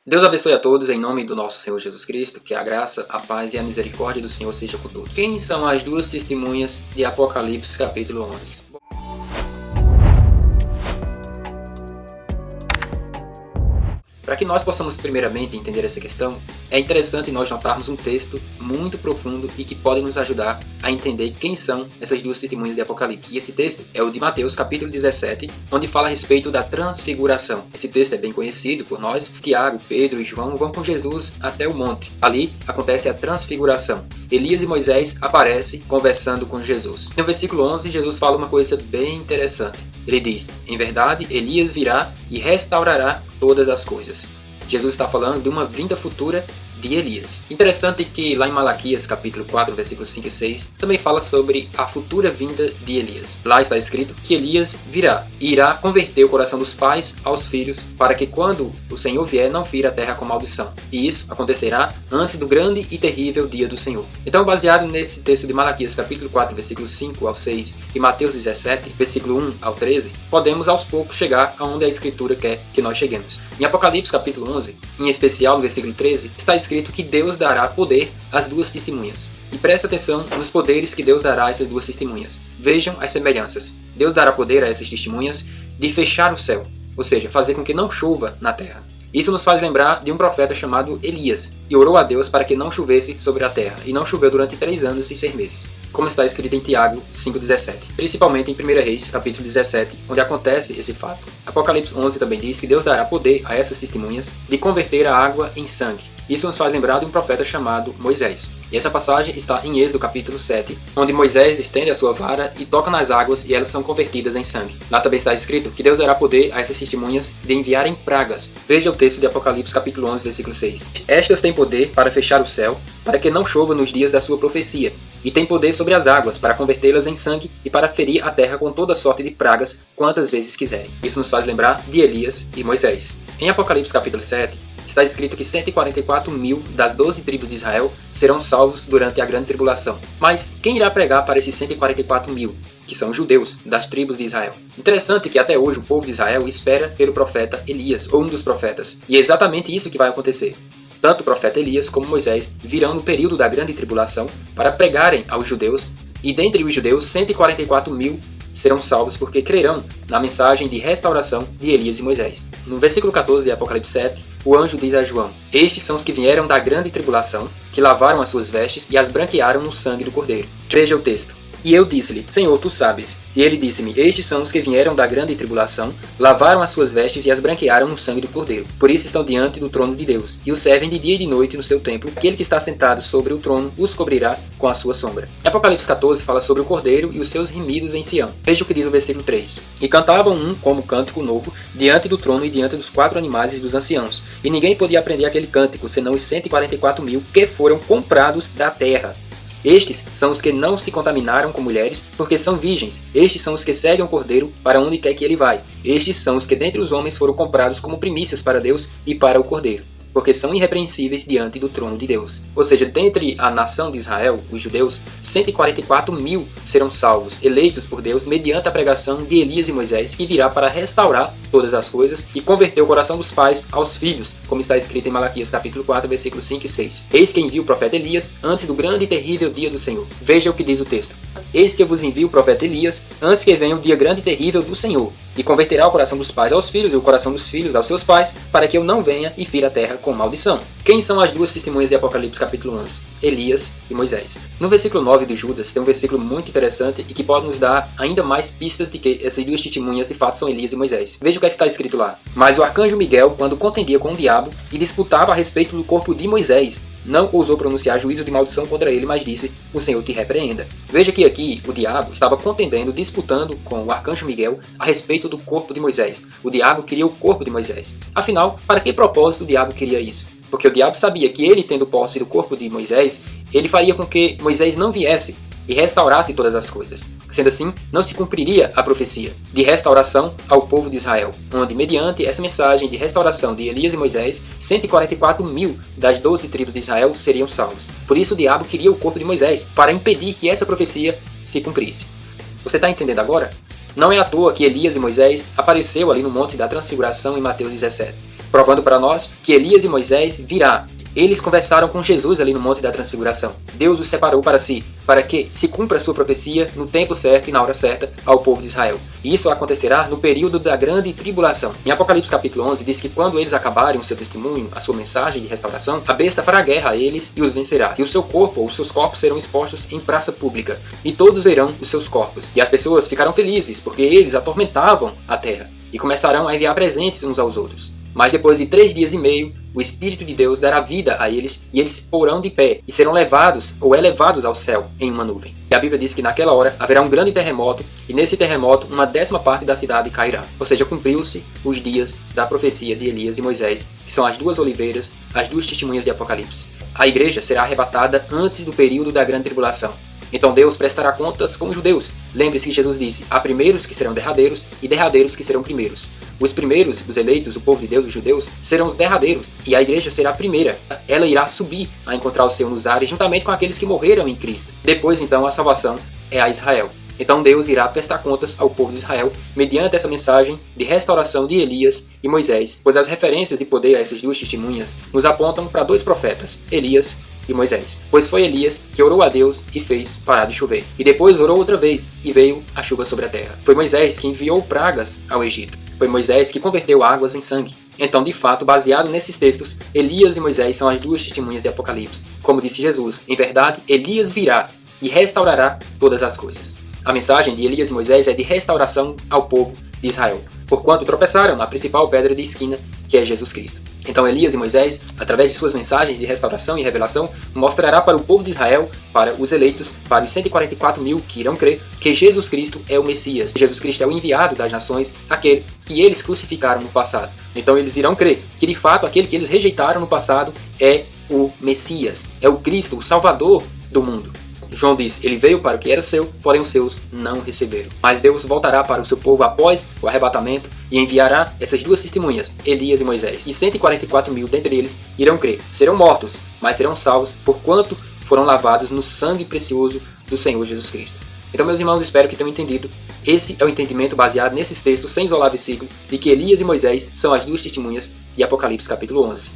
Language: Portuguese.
Deus abençoe a todos em nome do nosso Senhor Jesus Cristo, que a graça, a paz e a misericórdia do Senhor seja com todos. Quem são as duas testemunhas de Apocalipse capítulo 11? Para que nós possamos primeiramente entender essa questão, é interessante nós notarmos um texto muito profundo e que pode nos ajudar a entender quem são essas duas testemunhas de Apocalipse. E esse texto é o de Mateus capítulo 17, onde fala a respeito da transfiguração. Esse texto é bem conhecido por nós. Tiago, Pedro e João vão com Jesus até o monte. Ali acontece a transfiguração. Elias e Moisés aparecem conversando com Jesus. No versículo 11, Jesus fala uma coisa bem interessante. Ele diz: em verdade, Elias virá e restaurará todas as coisas. Jesus está falando de uma vinda futura de Elias. Interessante que lá em Malaquias capítulo 4, versículos 5 e 6, também fala sobre a futura vinda de Elias. Lá está escrito que Elias virá e irá converter o coração dos pais aos filhos, para que quando o Senhor vier não fira a terra com maldição. E isso acontecerá antes do grande e terrível dia do Senhor. Então, baseado nesse texto de Malaquias capítulo 4, versículos 5 ao 6 e Mateus 17, versículo 1 ao 13, podemos aos poucos chegar aonde a Escritura quer que nós cheguemos. Em Apocalipse capítulo 11, em especial no versículo 13, está escrito que Deus dará poder às duas testemunhas. E preste atenção nos poderes que Deus dará a essas duas testemunhas. Vejam as semelhanças. Deus dará poder a essas testemunhas de fechar o céu, ou seja, fazer com que não chova na terra. Isso nos faz lembrar de um profeta chamado Elias, e orou a Deus para que não chovesse sobre a terra, e não choveu durante 3 anos e 6 meses, como está escrito em Tiago 5,17, principalmente em 1 Reis capítulo 17, onde acontece esse fato. Apocalipse 11 também diz que Deus dará poder a essas testemunhas de converter a água em sangue. Isso nos faz lembrar de um profeta chamado Moisés. E essa passagem está em Êxodo capítulo 7, onde Moisés estende a sua vara e toca nas águas e elas são convertidas em sangue. Lá também está escrito que Deus dará poder a essas testemunhas de enviarem pragas. Veja o texto de Apocalipse capítulo 11, versículo 6. Estas têm poder para fechar o céu, para que não chova nos dias da sua profecia, e têm poder sobre as águas para convertê-las em sangue e para ferir a terra com toda sorte de pragas quantas vezes quiserem. Isso nos faz lembrar de Elias e Moisés. Em Apocalipse capítulo 7, está escrito que 144 mil das 12 tribos de Israel serão salvos durante a grande tribulação. Mas quem irá pregar para esses 144 mil, que são judeus das tribos de Israel? Interessante que até hoje o povo de Israel espera pelo profeta Elias, ou um dos profetas. E é exatamente isso que vai acontecer. Tanto o profeta Elias como Moisés virão no período da grande tribulação para pregarem aos judeus, e dentre os judeus 144 mil serão salvos porque crerão na mensagem de restauração de Elias e Moisés. No versículo 14 de Apocalipse 7, o anjo diz a João: estes são os que vieram da grande tribulação, que lavaram as suas vestes e as branquearam no sangue do Cordeiro. Veja o texto. E eu disse-lhe: Senhor, tu sabes. E ele disse-me: estes são os que vieram da grande tribulação, lavaram as suas vestes e as branquearam no sangue do Cordeiro. Por isso estão diante do trono de Deus, e o servem de dia e de noite no seu templo. Aquele que está sentado sobre o trono os cobrirá com a sua sombra. Apocalipse 14 fala sobre o Cordeiro e os seus remidos em Sião. Veja o que diz o versículo 3. E cantavam um como cântico novo, diante do trono e diante dos 4 animais e dos anciãos. E ninguém podia aprender aquele cântico, senão os 144 mil que foram comprados da terra. Estes são os que não se contaminaram com mulheres, porque são virgens. Estes são os que seguem o Cordeiro para onde quer que ele vai. Estes são os que dentre os homens foram comprados como primícias para Deus e para o Cordeiro, porque são irrepreensíveis diante do trono de Deus. Ou seja, dentre a nação de Israel, os judeus, 144 mil serão salvos, eleitos por Deus, mediante a pregação de Elias e Moisés, que virá para restaurar todas as coisas e converter o coração dos pais aos filhos, como está escrito em Malaquias capítulo 4, versículos 5 e 6. Eis que envia o profeta Elias antes do grande e terrível dia do Senhor. Veja o que diz o texto. Eis que eu vos envio o profeta Elias antes que venha o dia grande e terrível do Senhor, e converterá o coração dos pais aos filhos e o coração dos filhos aos seus pais, para que eu não venha e fira a terra com maldição. Quem são as duas testemunhas de Apocalipse capítulo 11? Elias e Moisés. No versículo 9 de Judas tem um versículo muito interessante e que pode nos dar ainda mais pistas de que essas duas testemunhas de fato são Elias e Moisés. Veja o que está escrito lá. Mas o arcanjo Miguel, quando contendia com o diabo e disputava a respeito do corpo de Moisés, não ousou pronunciar juízo de maldição contra ele, mas disse: o Senhor te repreenda. Veja que aqui o diabo estava contendendo, disputando com o arcanjo Miguel a respeito do corpo de Moisés. O diabo queria o corpo de Moisés. Afinal, para que propósito o diabo queria isso? Porque o diabo sabia que ele, tendo posse do corpo de Moisés, ele faria com que Moisés não viesse e restaurasse todas as coisas. Sendo assim, não se cumpriria a profecia de restauração ao povo de Israel, onde, mediante essa mensagem de restauração de Elias e Moisés, 144 mil das 12 tribos de Israel seriam salvos. Por isso o diabo queria o corpo de Moisés, para impedir que essa profecia se cumprisse. Você está entendendo agora? Não é à toa que Elias e Moisés apareceu ali no Monte da Transfiguração em Mateus 17. provando para nós que Elias e Moisés virá. Eles conversaram com Jesus ali no Monte da Transfiguração. Deus os separou para si, para que se cumpra a sua profecia no tempo certo e na hora certa ao povo de Israel. E isso acontecerá no período da grande tribulação. Em Apocalipse capítulo 11 diz que quando eles acabarem o seu testemunho, a sua mensagem de restauração, a besta fará guerra a eles e os vencerá. E o seu corpo ou os seus corpos serão expostos em praça pública. E todos verão os seus corpos. E as pessoas ficarão felizes, porque eles atormentavam a terra. E começarão a enviar presentes uns aos outros. Mas depois de 3 dias e meio, o Espírito de Deus dará vida a eles, e eles se porão de pé, e serão levados ou elevados ao céu em uma nuvem. E a Bíblia diz que naquela hora haverá um grande terremoto, e nesse terremoto 1/10 parte da cidade cairá. Ou seja, cumpriu-se os dias da profecia de Elias e Moisés, que são as 2 oliveiras, as 2 testemunhas de Apocalipse. A igreja será arrebatada antes do período da grande tribulação. Então Deus prestará contas com os judeus. Lembre-se que Jesus disse, há primeiros que serão derradeiros e derradeiros que serão primeiros. Os primeiros, os eleitos, o povo de Deus, os judeus, serão os derradeiros, e a igreja será a primeira. Ela irá subir a encontrar o seu nos ares, juntamente com aqueles que morreram em Cristo. Depois, então, a salvação é a Israel. Então Deus irá prestar contas ao povo de Israel mediante essa mensagem de restauração de Elias e Moisés, pois as referências de poder a essas 2 testemunhas nos apontam para 2 profetas, Elias e Moisés. Pois foi Elias que orou a Deus e fez parar de chover. E depois orou outra vez e veio a chuva sobre a terra. Foi Moisés que enviou pragas ao Egito. Foi Moisés que converteu águas em sangue. Então, de fato, baseado nesses textos, Elias e Moisés são as 2 testemunhas de Apocalipse. Como disse Jesus, em verdade, Elias virá e restaurará todas as coisas. A mensagem de Elias e Moisés é de restauração ao povo de Israel, porquanto tropeçaram na principal pedra de esquina, que é Jesus Cristo. Então Elias e Moisés, através de suas mensagens de restauração e revelação, mostrará para o povo de Israel, para os eleitos, para os 144 mil que irão crer, que Jesus Cristo é o Messias. Jesus Cristo é o enviado das nações, aquele que eles crucificaram no passado. Então eles irão crer que de fato aquele que eles rejeitaram no passado é o Messias, é o Cristo, o Salvador do mundo. João diz, ele veio para o que era seu, porém os seus não receberam. Mas Deus voltará para o seu povo após o arrebatamento e enviará essas 2 testemunhas, Elias e Moisés. E 144 mil dentre eles irão crer. Serão mortos, mas serão salvos, porquanto foram lavados no sangue precioso do Senhor Jesus Cristo. Então, meus irmãos, espero que tenham entendido. Esse é o entendimento baseado nesses textos, sem isolar versículo, de que Elias e Moisés são as 2 testemunhas de Apocalipse capítulo 11.